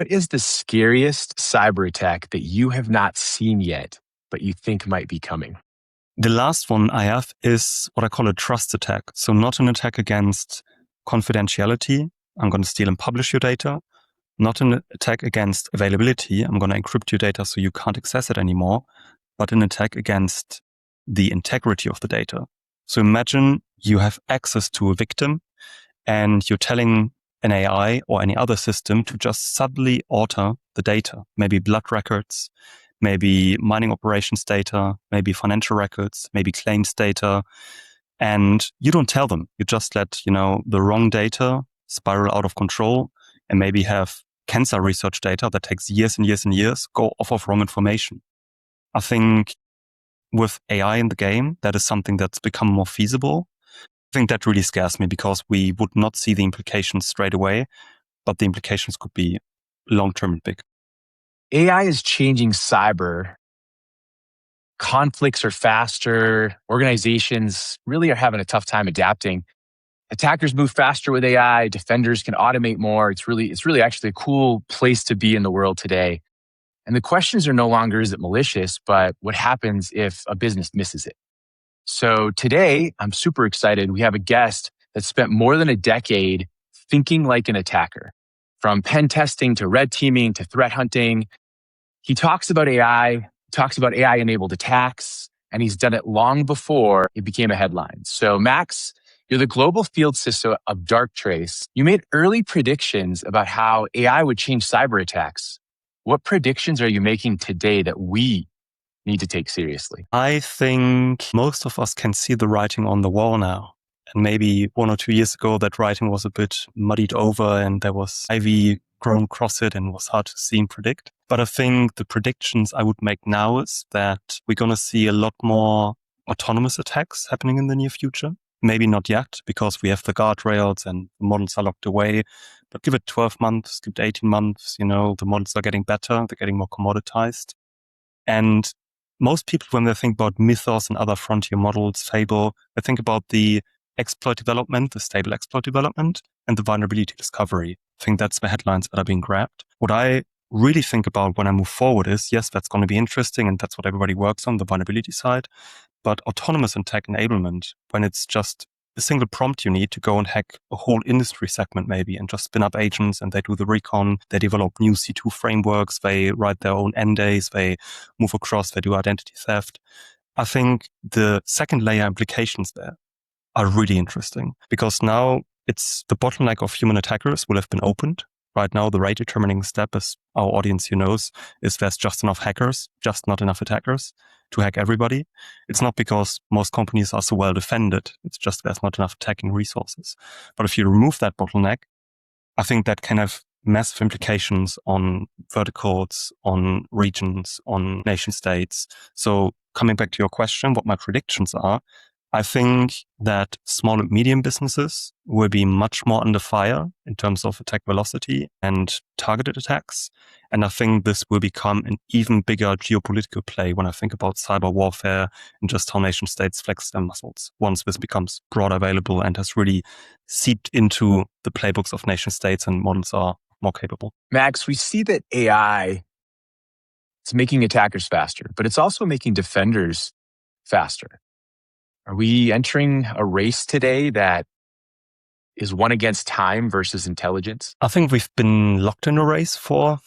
What is the scariest cyber attack that you have not seen yet, but you think might be coming? The last one I have is what I call a trust attack. So not an attack against confidentiality. I'm going to steal and publish your data. Not an attack against availability. I'm going to encrypt your data so you can't access it anymore, but an attack against the integrity of the data. So imagine you have access to a victim and you're telling an AI or any other system to just subtly alter the data, maybe blood records, maybe mining operations data, maybe financial records, maybe claims data. And you don't tell them. You just let, the wrong data spiral out of control and maybe have cancer research data that takes years and years and years go off of wrong information. I think with AI in the game, that is something that's become more feasible. I think that really scares me because we would not see the implications straight away, but the implications could be long-term and big. AI is changing cyber. Conflicts are faster. Organizations really are having a tough time adapting. Attackers move faster with AI. Defenders can automate more. It's really actually a cool place to be in the world today. And the questions are no longer, is it malicious, but what happens if a business misses it? So today, I'm super excited. We have a guest that spent more than a decade thinking like an attacker, from pen testing to red teaming to threat hunting. He talks about AI, talks about AI-enabled attacks, and he's done it long before it became a headline. So Max, you're the global field CISO of Darktrace. You made early predictions about how AI would change cyber attacks. What predictions are you making today that we need to take seriously? I think most of us can see the writing on the wall now. And maybe 1 or 2 years ago, that writing was a bit muddied over and there was ivy grown across it and was hard to see and predict. But I think the predictions I would make now is that we're going to see a lot more autonomous attacks happening in the near future. Maybe not yet because we have the guardrails and the models are locked away. But give it 12 months, give it 18 months, the models are getting better. They're getting more commoditized. And most people, when they think about Mythos and other frontier models, Fable, they think about the exploit development, the stable exploit development, and the vulnerability discovery. I think that's the headlines that are being grabbed. What I really think about when I move forward is, yes, that's going to be interesting, and that's what everybody works on, the vulnerability side. But autonomous attack enablement, when it's just a single prompt you need to go and hack a whole industry segment maybe and just spin up agents and they do the recon, they develop new C2 frameworks, they write their own NDAs, they move across, they do identity theft. I think the second layer implications there are really interesting because now it's the bottleneck of human attackers will have been opened. Right now, the rate determining step, as our audience knows, is there's just enough hackers, just not enough attackers to hack everybody. It's not because most companies are so well defended. It's just there's not enough attacking resources. But if you remove that bottleneck, I think that can have massive implications on verticals, on regions, on nation states. So coming back to your question, what my predictions are, I think that small and medium businesses will be much more under fire in terms of attack velocity and targeted attacks. And I think this will become an even bigger geopolitical play when I think about cyber warfare and just how nation states flex their muscles once this becomes broad available and has really seeped into the playbooks of nation states and models are more capable. Max, we see that AI is making attackers faster, but it's also making defenders faster. Are we entering a race today that is one against time versus intelligence? I think we've been locked in a race for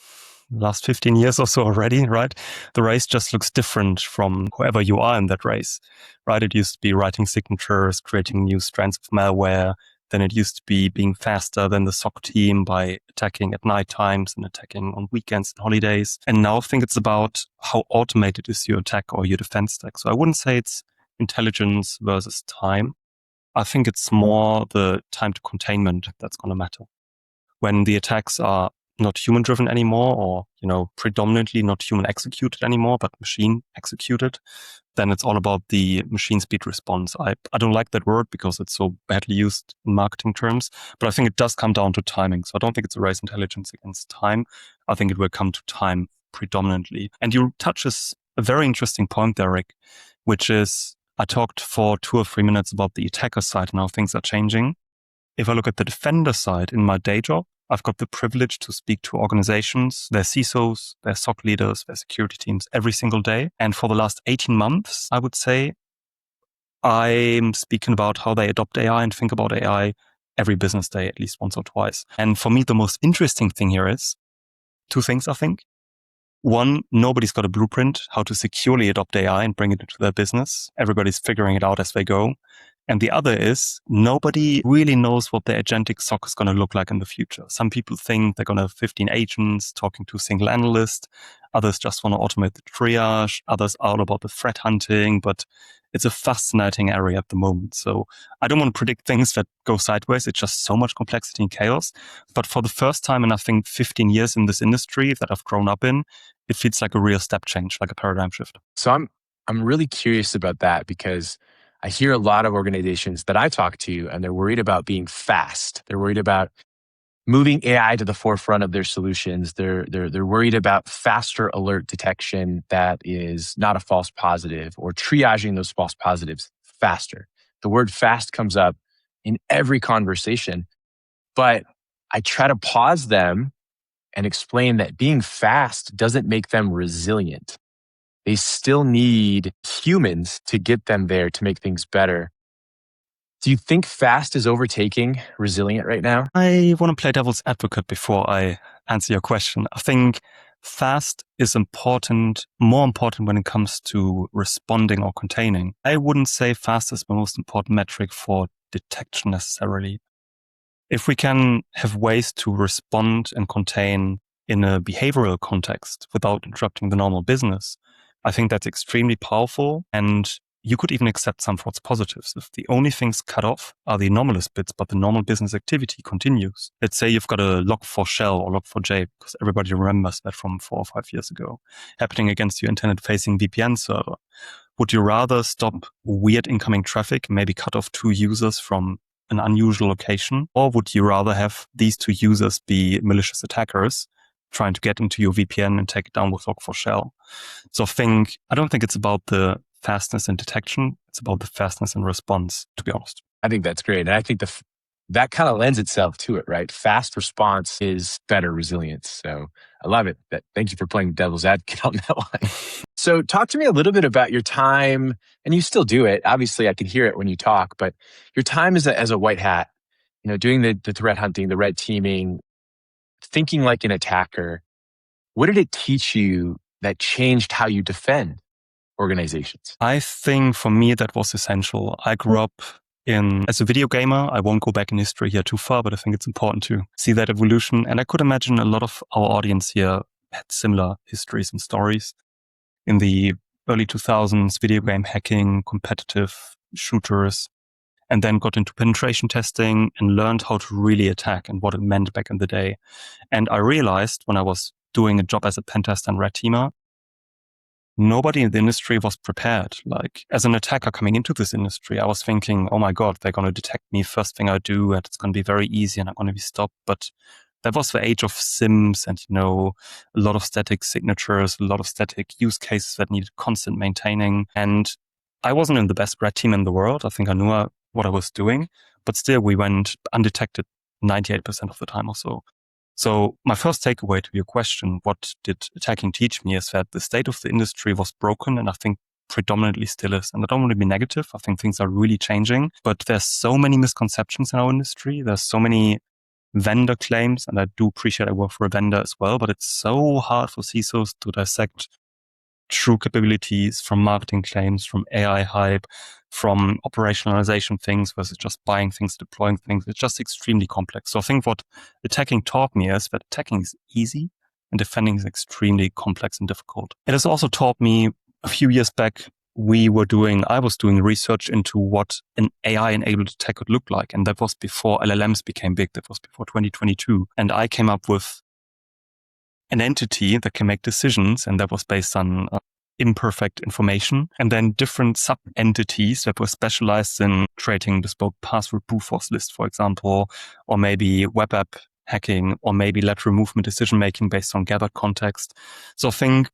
the last 15 years or so already, right? The race just looks different from whoever you are in that race, right? It used to be writing signatures, creating new strands of malware. Then it used to be being faster than the SOC team by attacking at night times and attacking on weekends and holidays. And now I think it's about how automated is your attack or your defense stack. So I wouldn't say it's intelligence versus time. I think it's more the time to containment that's going to matter. When the attacks are not human driven anymore or, predominantly not human executed anymore, but machine executed, then it's all about the machine speed response. I don't like that word because it's so badly used in marketing terms, but I think it does come down to timing. So I don't think it's a race intelligence against time. I think it will come to time predominantly. And you touch a very interesting point, Derek, which is I talked for 2 or 3 minutes about the attacker side and how things are changing. If I look at the defender side in my day job, I've got the privilege to speak to organizations, their CISOs, their SOC leaders, their security teams every single day. And for the last 18 months, I would say, I'm speaking about how they adopt AI and think about AI every business day, at least once or twice. And for me, the most interesting thing here is two things, I think. One, nobody's got a blueprint how to securely adopt AI and bring it into their business. Everybody's figuring it out as they go. And the other is nobody really knows what the agentic SOC is going to look like in the future. Some people think they're going to have 15 agents talking to a single analyst. Others just want to automate the triage. Others are all about the threat hunting, but it's a fascinating area at the moment. So I don't want to predict things that go sideways. It's just so much complexity and chaos. But for the first time in, I think, 15 years in this industry that I've grown up in, it feels like a real step change, like a paradigm shift. So I'm really curious about that because I hear a lot of organizations that I talk to, and they're worried about being fast. They're worried about moving AI to the forefront of their solutions. They're worried about faster alert detection that is not a false positive, or triaging those false positives faster. The word fast comes up in every conversation, but I try to pause them and explain that being fast doesn't make them resilient. They still need humans to get them there to make things better. Do you think fast is overtaking resilient right now? I want to play devil's advocate before I answer your question. I think fast is important, more important when it comes to responding or containing. I wouldn't say fast is the most important metric for detection necessarily. If we can have ways to respond and contain in a behavioral context without interrupting the normal business, I think that's extremely powerful. And you could even accept some false positives. If the only things cut off are the anomalous bits, but the normal business activity continues. Let's say you've got a log4shell or log4j, because everybody remembers that from 4 or 5 years ago, happening against your internet-facing VPN server. Would you rather stop weird incoming traffic, maybe cut off 2 users from an unusual location? Or would you rather have these 2 users be malicious attackers trying to get into your VPN and take it down with log4shell? So I don't think it's about the fastness in detection. It's about the fastness in response, to be honest. I think that's great. And I think that kind of lends itself to it, right? Fast response is better resilience. So I love it. Thank you for playing devil's advocate on that one. So talk to me a little bit about your time, and you still do it. Obviously, I can hear it when you talk, but your time as a white hat, doing the threat hunting, the red teaming, thinking like an attacker. What did it teach you that changed how you defend organizations? I think for me, that was essential. I grew up as a video gamer. I won't go back in history here too far, but I think it's important to see that evolution. And I could imagine a lot of our audience here had similar histories and stories. In the early 2000s, video game hacking, competitive shooters, and then got into penetration testing and learned how to really attack and what it meant back in the day. And I realized when I was doing a job as a pen tester and red teamer, nobody in the industry was prepared. Like, as an attacker coming into this industry, I was thinking, oh my God, they're going to detect me first thing I do, and it's going to be very easy and I'm going to be stopped. But that was the age of SIMs and, a lot of static signatures, a lot of static use cases that needed constant maintaining. And I wasn't in the best red team in the world. I think I knew what I was doing, but still we went undetected 98% of the time or so. So my first takeaway to your question, what did attacking teach me, is that the state of the industry was broken, and I think predominantly still is. And I don't want to be negative. I think things are really changing, but there's so many misconceptions in our industry. There's so many vendor claims, and I do appreciate I work for a vendor as well, but it's so hard for CISOs to dissect true capabilities from marketing claims, from AI hype, from operationalization things versus just buying things, deploying things. It's just extremely complex. So I think what attacking taught me is that attacking is easy and defending is extremely complex and difficult. It has also taught me a few years back, I was doing research into what an AI-enabled attack could look like. And that was before LLMs became big. That was before 2022. And I came up with an entity that can make decisions, and that was based on imperfect information, and then different sub-entities that were specialized in creating bespoke password brute force lists, for example, or maybe web app hacking, or maybe lateral movement decision-making based on gathered context. So I think,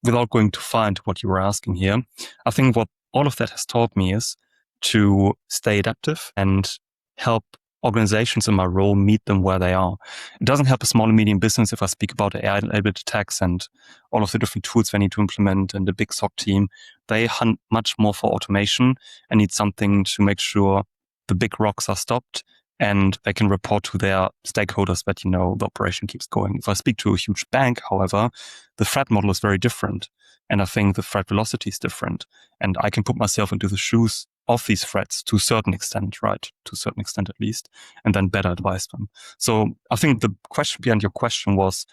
without going too far into what you were asking here, I think what all of that has taught me is to stay adaptive and help organizations in my role meet them where they are. It doesn't help a small and medium business if I speak about AI-enabled attacks and all of the different tools they need to implement and the big SOC team. They hunt much more for automation and need something to make sure the big rocks are stopped and they can report to their stakeholders that, the operation keeps going. If I speak to a huge bank, however, the threat model is very different. And I think the threat velocity is different. And I can put myself into the shoes of these threats to a certain extent, right? To a certain extent at least, and then better advise them. So I think the question behind your question was,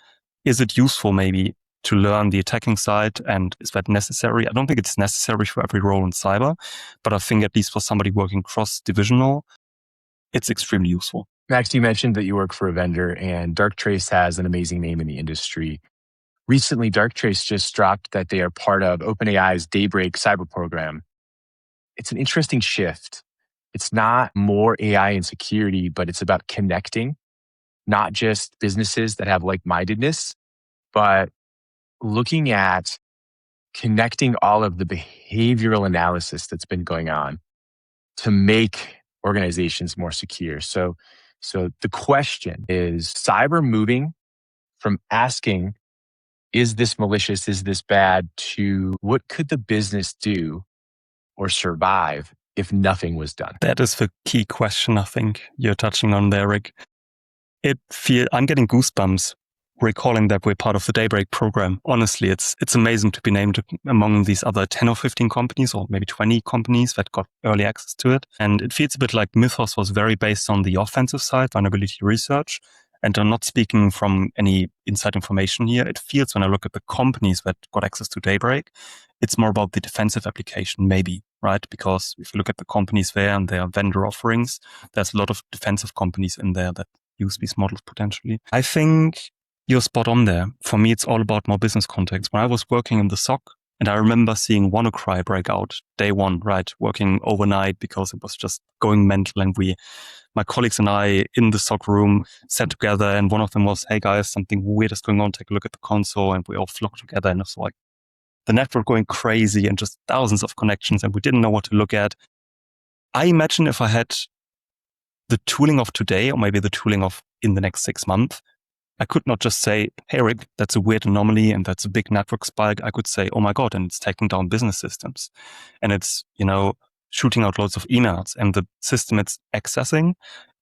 is it useful maybe to learn the attacking side, and is that necessary? I don't think it's necessary for every role in cyber, but I think at least for somebody working cross-divisional, it's extremely useful. Max, you mentioned that you work for a vendor, and Darktrace has an amazing name in the industry. Recently, Darktrace just dropped that they are part of OpenAI's Daybreak cyber program. It's an interesting shift. It's not more AI and security, but it's about connecting, not just businesses that have like-mindedness, but looking at connecting all of the behavioral analysis that's been going on to make organizations more secure. So the question is cyber moving from asking, is this malicious? Is this bad? To what could the business do or survive if nothing was done? That is the key question I think you're touching on there, Rick. I'm getting goosebumps recalling that we're part of the Daybreak program. Honestly, it's amazing to be named among these other 10 or 15 companies, or maybe 20 companies that got early access to it. And it feels a bit like Mythos was very based on the offensive side, vulnerability research. And I'm not speaking from any inside information here. It feels, when I look at the companies that got access to Daybreak, it's more about the defensive application, maybe, right? Because if you look at the companies there and their vendor offerings, there's a lot of defensive companies in there that use these models potentially. I think you're spot on there. For me, it's all about more business context. When I was working in the SOC, and I remember seeing WannaCry break out day one, right? Working overnight because it was just going mental. And my colleagues and I in the SOC room sat together, and one of them was, hey guys, something weird is going on. Take a look at the console. And we all flocked together, and it's like the network going crazy and just thousands of connections, and we didn't know what to look at. I imagine if I had the tooling of today, or maybe the tooling of in the next 6 months, I could not just say, hey, Rick, that's a weird anomaly and that's a big network spike. I could say, oh my God, and it's taking down business systems. And it's, shooting out loads of emails. And the system it's accessing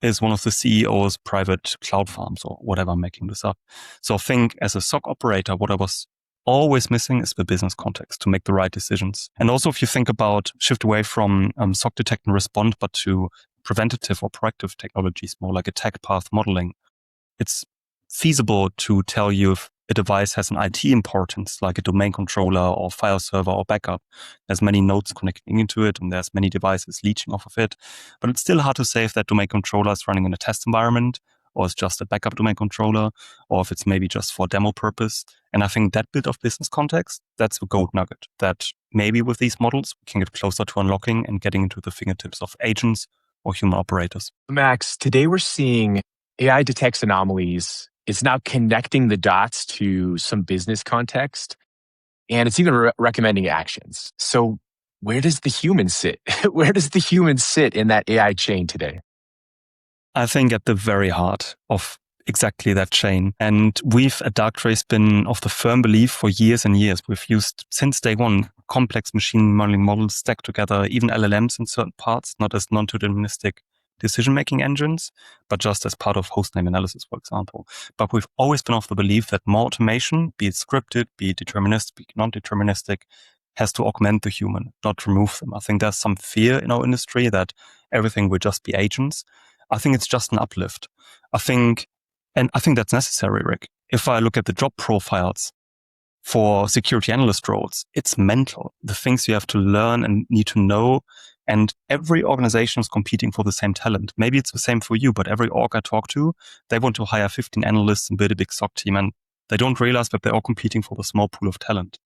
is one of the CEO's private cloud farms or whatever, I'm making this up. So I think as a SOC operator, what I was always missing is the business context to make the right decisions. And also if you think about shift away from SOC detect and respond, but to preventative or proactive technologies, more like attack path modeling, it's feasible to tell you if a device has an IT importance, like a domain controller or file server or backup. There's many nodes connecting into it, and there's many devices leeching off of it. But it's still hard to say if that domain controller is running in a test environment, or it's just a backup domain controller, or if it's maybe just for demo purpose. And I think that bit of business context, that's the gold nugget, that maybe with these models, we can get closer to unlocking and getting into the fingertips of agents or human operators. Max, today we're seeing AI detects anomalies. It's now connecting the dots to some business context, and it's even recommending actions. So where does the human sit? Where does the human sit in that AI chain today? I think at the very heart of exactly that chain. And we've at Darktrace been of the firm belief for years and years. We've used since day one complex machine learning models stacked together, even LLMs in certain parts, not as non-deterministic decision-making engines, but just as part of hostname analysis, for example. But we've always been of the belief that more automation, be it scripted, be it deterministic, be it non-deterministic, has to augment the human, not remove them. I think there's some fear in our industry that everything will just be agents. I think it's just an uplift. I think that's necessary, Rick. If I look at the job profiles for security analyst roles, it's mental. The things you have to learn and need to know. And every organization is competing for the same talent. Maybe it's the same for you, but every org I talk to, they want to hire 15 analysts and build a big SOC team. And they don't realize that they're all competing for the small pool of talent.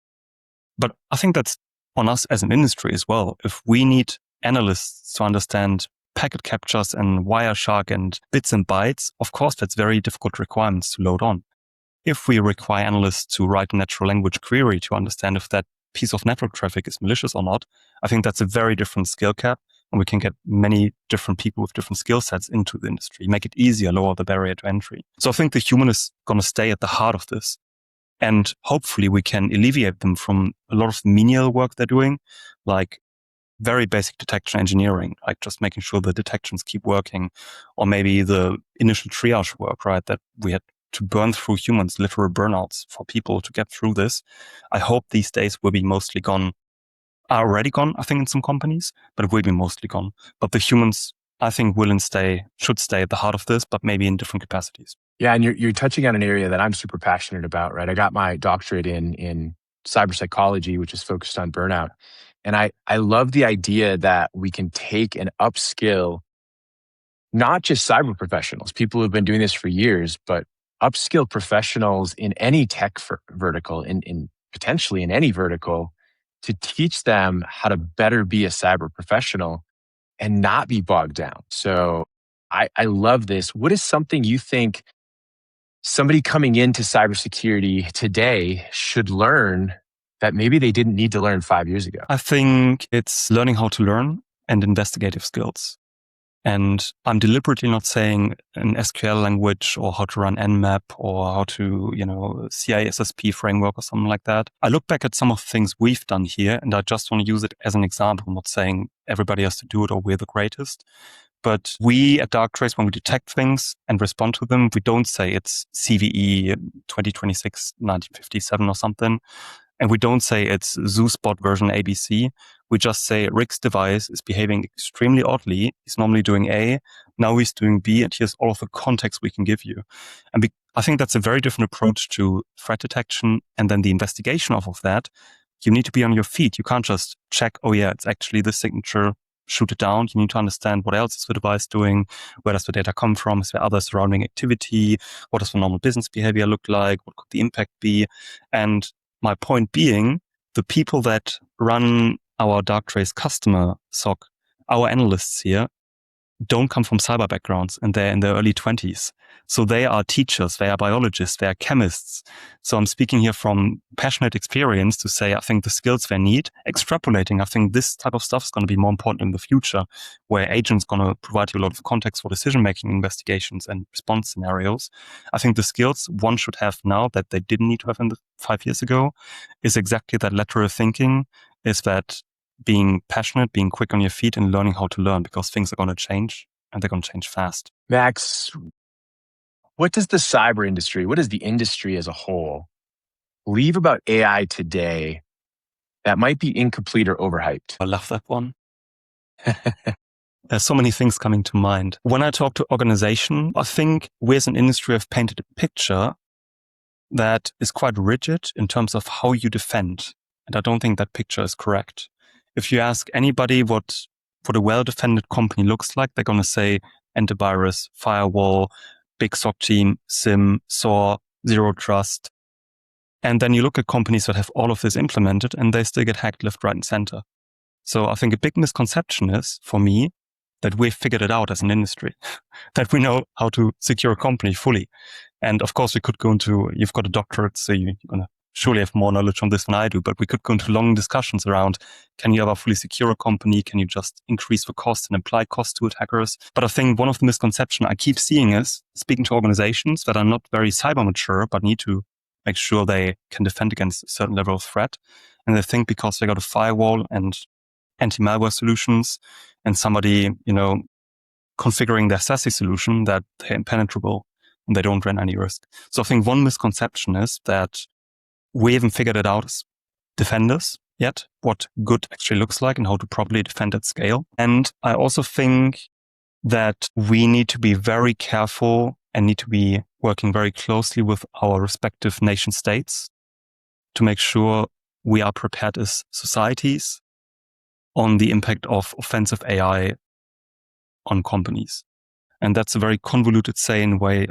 But I think that's on us as an industry as well. If we need analysts to understand packet captures and Wireshark and bits and bytes, of course, that's very difficult requirements to load on. If we require analysts to write a natural language query to understand if that piece of network traffic is malicious or not, I think that's a very different skill cap and we can get many different people with different skill sets into the industry, make it easier, lower the barrier to entry. So I think the human is going to stay at the heart of this. And hopefully we can alleviate them from a lot of menial work they're doing, like very basic detection engineering, like just making sure the detections keep working, or maybe the initial triage work, right? That we had to burn through humans, literal burnouts for people to get through this. I hope these days will be mostly gone, are already gone, I think, in some companies, but it will be mostly gone. But the humans, I think, should stay at the heart of this, but maybe in different capacities. Yeah, and you're touching on an area that I'm super passionate about, right? I got my doctorate in cybersecurity, which is focused on burnout. And I love the idea that we can take and upskill not just cyber professionals, people who've been doing this for years, but upskill professionals in any tech vertical, in potentially in any vertical, to teach them how to better be a cyber professional and not be bogged down. So I love this. What is something you think somebody coming into cybersecurity today should learn that maybe they didn't need to learn 5 years ago? I think it's learning how to learn and investigative skills. And I'm deliberately not saying an SQL language or how to run Nmap or how to, CISSP framework or something like that. I look back at some of the things we've done here, and I just want to use it as an example. I'm not saying everybody has to do it or we're the greatest. But we at Darktrace, when we detect things and respond to them, we don't say it's CVE 2026 1957 or something. And we don't say it's ZooSpot version ABC. We just say Rick's device is behaving extremely oddly. He's normally doing A. Now he's doing B, and here's all of the context we can give you. And I think that's a very different approach to threat detection. And then the investigation of that, you need to be on your feet. You can't just check, oh yeah, it's actually the signature, shoot it down. You need to understand what else is the device doing, where does the data come from, is there other surrounding activity, what does the normal business behavior look like, what could the impact be. And my point being, the people that run our Darktrace customer SOC, our analysts here, don't come from cyber backgrounds, and they're in their early 20s. So they are teachers, they are biologists, they are chemists. So I'm speaking here from passionate experience to say, I think the skills they need, extrapolating, I think this type of stuff is going to be more important in the future, where agents going to provide you a lot of context for decision-making investigations and response scenarios. I think the skills one should have now that they didn't need to have 5 years ago is exactly that lateral thinking, is that being passionate, being quick on your feet, and learning how to learn, because things are going to change and they're going to change fast. Max, what does the cyber industry, what does the industry as a whole leave about AI today that might be incomplete or overhyped? I love that one. There's so many things coming to mind. When I talk to organization, I think we as an industry have painted a picture that is quite rigid in terms of how you defend. And I don't think that picture is correct. If you ask anybody what a well-defended company looks like, they're going to say antivirus, firewall, big SOC team, SIM, SOAR, zero trust. And then you look at companies that have all of this implemented and they still get hacked left, right, and center. So I think a big misconception is, for me, that we've figured it out as an industry, that we know how to secure a company fully. And of course, we could go into, you've got a doctorate, so you're going to surely have more knowledge on this than I do, but we could go into long discussions around, can you ever fully secure a company? Can you just increase the cost and apply cost to attackers? But I think one of the misconceptions I keep seeing is speaking to organizations that are not very cyber mature, but need to make sure they can defend against a certain level of threat. And they think because they got a firewall and anti-malware solutions and somebody, configuring their SASE solution, that they're impenetrable and they don't run any risk. So I think one misconception is that we haven't figured it out as defenders yet, what good actually looks like and how to properly defend at scale. And I also think that we need to be very careful and need to be working very closely with our respective nation states to make sure we are prepared as societies on the impact of offensive AI on companies. And that's a very convoluted way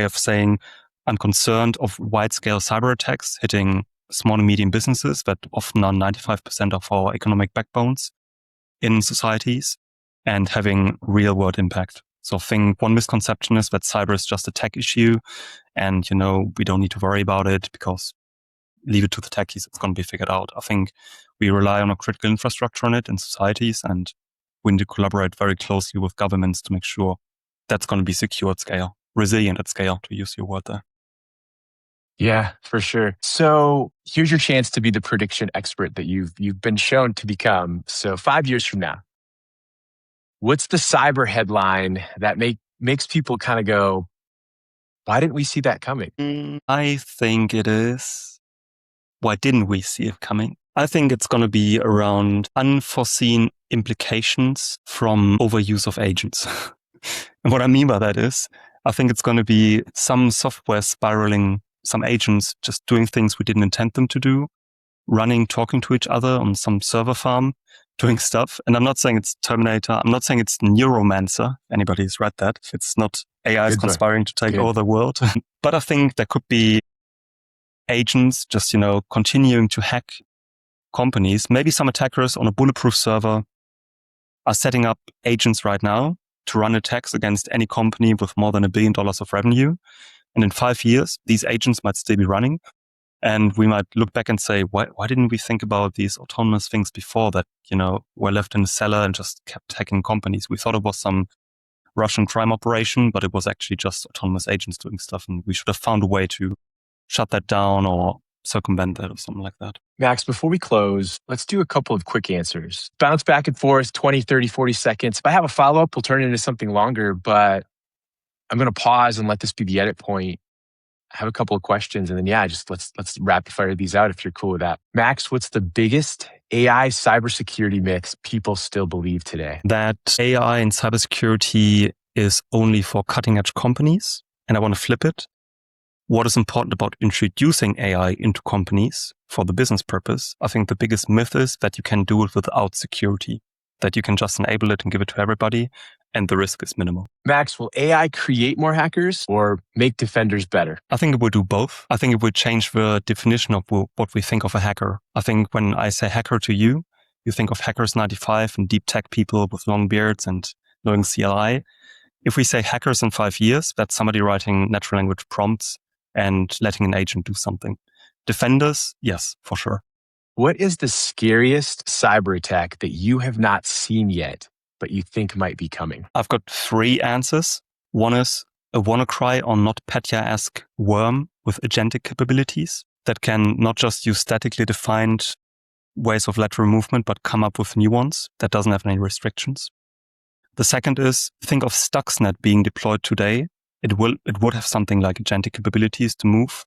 of saying, I'm concerned of wide-scale cyber attacks hitting small and medium businesses that often are 95% of our economic backbones in societies and having real-world impact. So I think one misconception is that cyber is just a tech issue and, we don't need to worry about it because leave it to the techies, it's going to be figured out. I think we rely on a critical infrastructure on it in societies, and we need to collaborate very closely with governments to make sure that's going to be secure at scale, resilient at scale, to use your word there. Yeah, for sure. So here's your chance to be the prediction expert that you've been shown to become. So 5 years from now, what's the cyber headline that makes people kind of go, why didn't we see that coming? I think it is, why didn't we see it coming? I think it's going to be around unforeseen implications from overuse of agents. And what I mean by that is, I think it's going to be some software spiraling, some agents just doing things we didn't intend them to do, running, talking to each other on some server farm, doing stuff. And I'm not saying it's Terminator. I'm not saying it's Neuromancer. Anybody's read that. It's not AI is conspiring to take over the world. But I think there could be agents just, continuing to hack companies. Maybe some attackers on a bulletproof server are setting up agents right now to run attacks against any company with more than $1 billion of revenue. And in 5 years, these agents might still be running. And we might look back and say, why didn't we think about these autonomous things before that, were left in the cellar and just kept hacking companies? We thought it was some Russian crime operation, but it was actually just autonomous agents doing stuff. And we should have found a way to shut that down or circumvent that or something like that. Max, before we close, let's do a couple of quick answers. Bounce back and forth, 20, 30, 40 seconds. If I have a follow-up, we'll turn it into something longer, but I'm going to pause and let this be the edit point. I have a couple of questions and then, just let's rapid fire these out if you're cool with that. Max, what's the biggest AI cybersecurity myths people still believe today? That AI and cybersecurity is only for cutting edge companies. And I want to flip it. What is important about introducing AI into companies for the business purpose? I think the biggest myth is that you can do it without security, that you can just enable it and give it to everybody, and the risk is minimal. Max, will AI create more hackers or make defenders better? I think it will do both. I think it will change the definition of what we think of a hacker. I think when I say hacker to you, you think of hackers 95 and deep tech people with long beards and knowing CLI. If we say hackers in 5 years, that's somebody writing natural language prompts and letting an agent do something. Defenders, yes, for sure. What is the scariest cyber attack that you have not seen yet, but you think might be coming? I've got 3 answers. One is a WannaCry or NotPetya-esque worm with agentic capabilities that can not just use statically defined ways of lateral movement, but come up with new ones that doesn't have any restrictions. The second is, think of Stuxnet being deployed today. It would have something like agentic capabilities to move,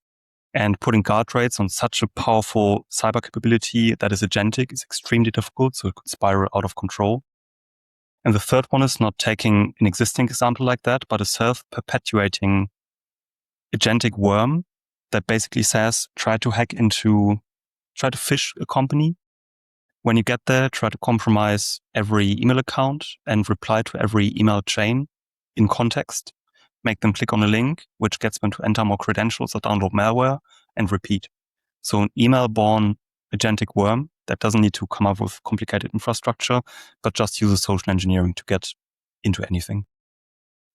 and putting guardrails on such a powerful cyber capability that is agentic is extremely difficult, so it could spiral out of control. And the third one is not taking an existing example like that, but a self-perpetuating agentic worm that basically says, try to phish a company. When you get there, try to compromise every email account and reply to every email chain in context. Make them click on a link, which gets them to enter more credentials or download malware, and repeat. So an email-born agentic worm that doesn't need to come up with complicated infrastructure, but just uses social engineering to get into anything.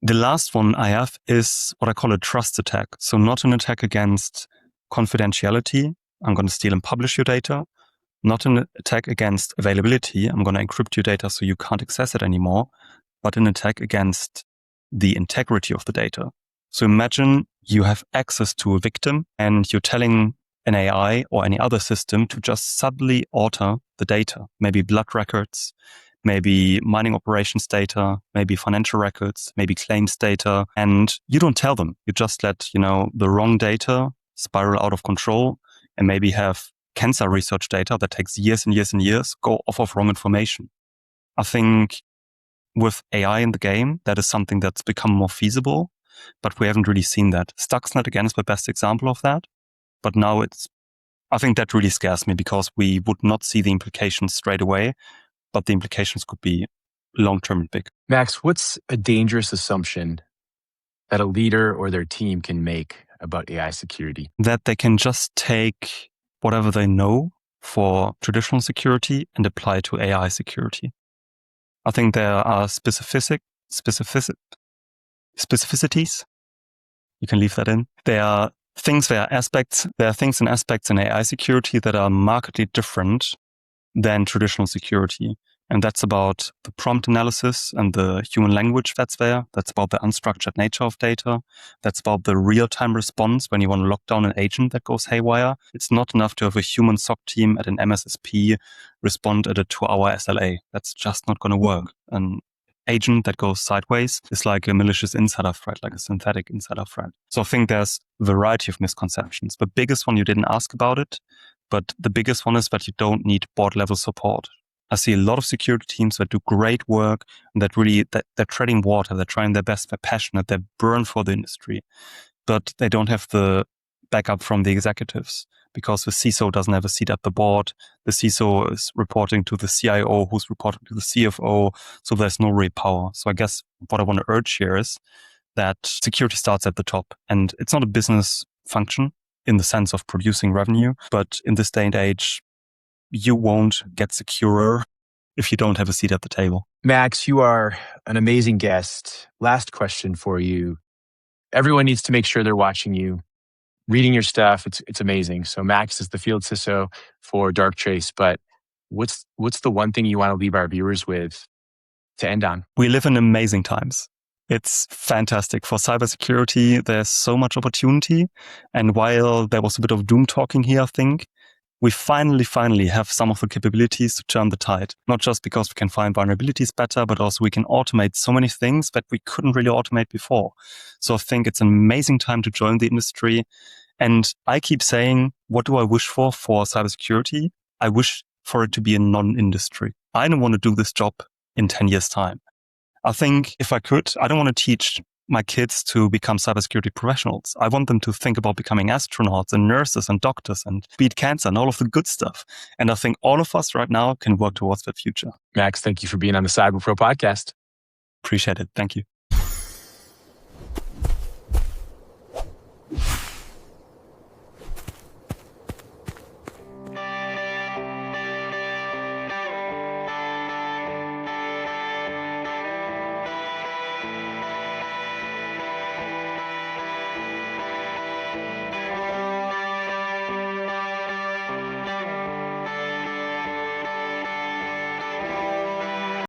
The last one I have is what I call a trust attack. So not an attack against confidentiality. I'm going to steal and publish your data. Not an attack against availability. I'm going to encrypt your data so you can't access it anymore, but an attack against the integrity of the data. So imagine you have access to a victim and you're telling an AI or any other system to just subtly alter the data, maybe blood records, maybe mining operations data, maybe financial records, maybe claims data. And you don't tell them. You just let, the wrong data spiral out of control and maybe have cancer research data that takes years and years and years go off of wrong information. I think with AI in the game, that is something that's become more feasible, but we haven't really seen that. Stuxnet, again, is the best example of that. But now I think that really scares me because we would not see the implications straight away, but the implications could be long-term and big. Max, what's a dangerous assumption that a leader or their team can make about AI security? That they can just take whatever they know for traditional security and apply to AI security. I think there are specificities. You can leave that in. There are things and aspects in AI security that are markedly different than traditional security. And that's about the prompt analysis and the human language that's there. That's about the unstructured nature of data. That's about the real-time response when you want to lock down an agent that goes haywire. It's not enough to have a human SOC team at an MSSP respond at a 2-hour SLA. That's just not going to work. An agent that goes sideways is like a malicious insider threat, like a synthetic insider threat. So I think there's a variety of misconceptions. The biggest one, you didn't ask about it, but the biggest one is that you don't need board level support. I see a lot of security teams that do great work and that they're treading water, they're trying their best, they're passionate, they're burned for the industry, but they don't have the backup from the executives because the CISO doesn't have a seat at the board. The CISO is reporting to the CIO, who's reporting to the CFO. So there's no real power. So I guess what I want to urge here is that security starts at the top, and it's not a business function in the sense of producing revenue, but in this day and age, you won't get securer if you don't have a seat at the table. Max, you are an amazing guest. Last question for you. Everyone needs to make sure they're watching you, reading your stuff. It's amazing. So Max is the field CISO for Darktrace, but what's the one thing you want to leave our viewers with to end on? We live in amazing times. It's fantastic. For cybersecurity, there's so much opportunity. And while there was a bit of doom talking here, I think, we finally have some of the capabilities to turn the tide. Not just because we can find vulnerabilities better, but also we can automate so many things that we couldn't really automate before. So I think it's an amazing time to join the industry. And I keep saying, what do I wish for cybersecurity? I wish for it to be a non-industry. I don't want to do this job in 10 years' time. I think if I could, I don't want to teach my kids to become cybersecurity professionals. I want them to think about becoming astronauts and nurses and doctors and beat cancer and all of the good stuff. And I think all of us right now can work towards that future. Max, thank you for being on the Cyber Pro podcast. Appreciate it. Thank you.